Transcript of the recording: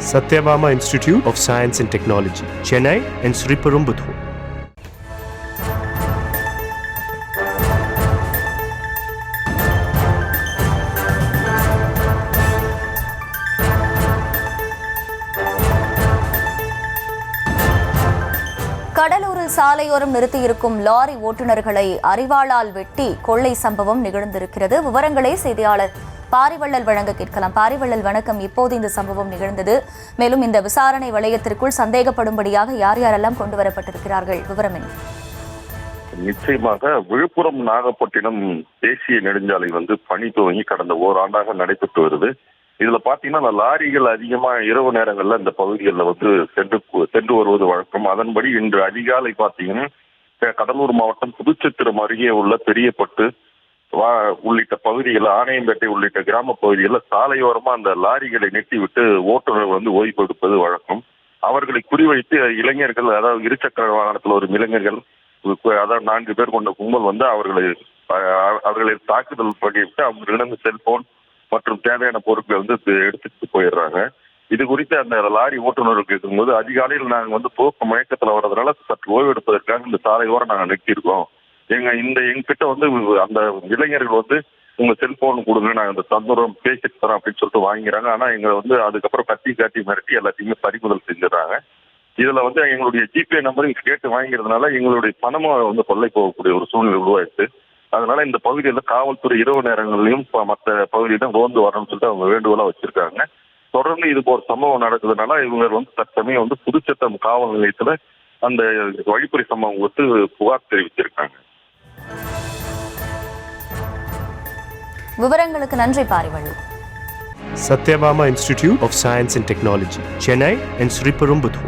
Satyabama Institute of Science and Technology, Chennai and Sriperumbudur. கடலூரில் சாலையோரம் நிறுத்தியிருக்கும் lorry ஓட்டுநர்களை அரிவாளால் வெட்டி கொள்ளை சம்பவம் நிகழ்ந்திருக்கிறது. விவரங்களை செய்தியாளர் பாரிவள்ளல் வழங்க கேட்கலாம். பாரிவள்ளல் வணக்கம். இப்போது இந்த சம்பவம் நிகழ்ந்தது, மேலும் இந்த விசாரணை வளையத்திற்குள் சந்தேகப்படும்படியாக யார் யாரெல்லாம் கொண்டு வரப்பட்டிருக்கிறார்கள், விவரம் என்ன? நிச்சயமாக விழுப்புரம் நாகப்பட்டினம் தேசிய நெடுஞ்சாலை பணி துவங்கி கடந்த ஓராண்டாக நடைபெற்று வருது. இதுல பாத்தீங்கன்னா லாரிகள் அதிகமா இரவு நேரங்கள்ல இந்த பகுதிகளில் சென்று வருவது வழக்கம். அதன்படி இன்று அதிகாலை பாத்தீங்கன்னா கடலூர் மாவட்டம் புதுச்சத்திரம் அருகே உள்ள பெரியப்பட்டு உள்ளிட்ட பகுதிகள், ஆணையம்பேட்டை உள்ளிட்ட கிராம பகுதிகளில் சாலையோரமா அந்த லாரிகளை நிறுத்திவிட்டு ஓட்டுநர் ஓய்வு எடுப்பது வழக்கம். அவர்களை குறிவைத்து இளைஞர்கள், அதாவது இருசக்கர வாகனத்தில் வரும் இளைஞர்கள், அதாவது 4 பேர் கொண்ட கும்பல் அவர்களை தாக்குதல் பண்ணிவிட்டு அவங்களிடம் செல்போன் மற்றும் தேவையான பொருட்களை எடுத்துட்டு போயிடுறாங்க. இது குறித்து அந்த லாரி ஓட்டுநர்கள் கேட்கும்போது, அதிகாலையில் நாங்கள் போக்க மயக்கத்தில் வர்றதுனால சற்று ஓய்வு எடுப்பதற்காக இந்த சாலையோரம் நாங்கள் நிறுத்தியிருக்கோம். எங்ககிட்ட அந்த இளைஞர்கள் உங்க செல்போன் கொடுங்க, நாங்கள் அந்த தந்துரம் பேசிட்டு தரோம் அப்படின்னு சொல்லிட்டு வாங்கிறாங்க. ஆனா எங்களை அதுக்கப்புறம் காட்டி மிரட்டி எல்லாத்தையுமே பறிமுதல் செஞ்சிடறாங்க. இதுல எங்களுடைய ஜிபே நம்பர் கேட்டு வாங்கிறதுனால எங்களுடைய பணமும் கொள்ளை போகக்கூடிய ஒரு சூழ்நிலை உருவாயிடுச்சு. அதனால இந்த பகுதியில் காவல்துறை இரவு நேரங்களிலும் மற்ற பகுதியிலும் ரோந்து வரணும்னு சொல்லிட்டு அவங்க வேண்டுகோளா வச்சிருக்காங்க. தொடர்ந்து இது போற சம்பவம் நடக்குதுனால இவங்க தற்சமயம் புதுச்சத்தம் காவல் நிலையத்துல அந்த வழிப்பறி சம்பவம் புகார் தெரிவிச்சிருக்காங்க. விவரங்களுக்கு நன்றி Pari Vallal. Satyabama Institute of Science and Technology, Chennai and Sriperumbudur.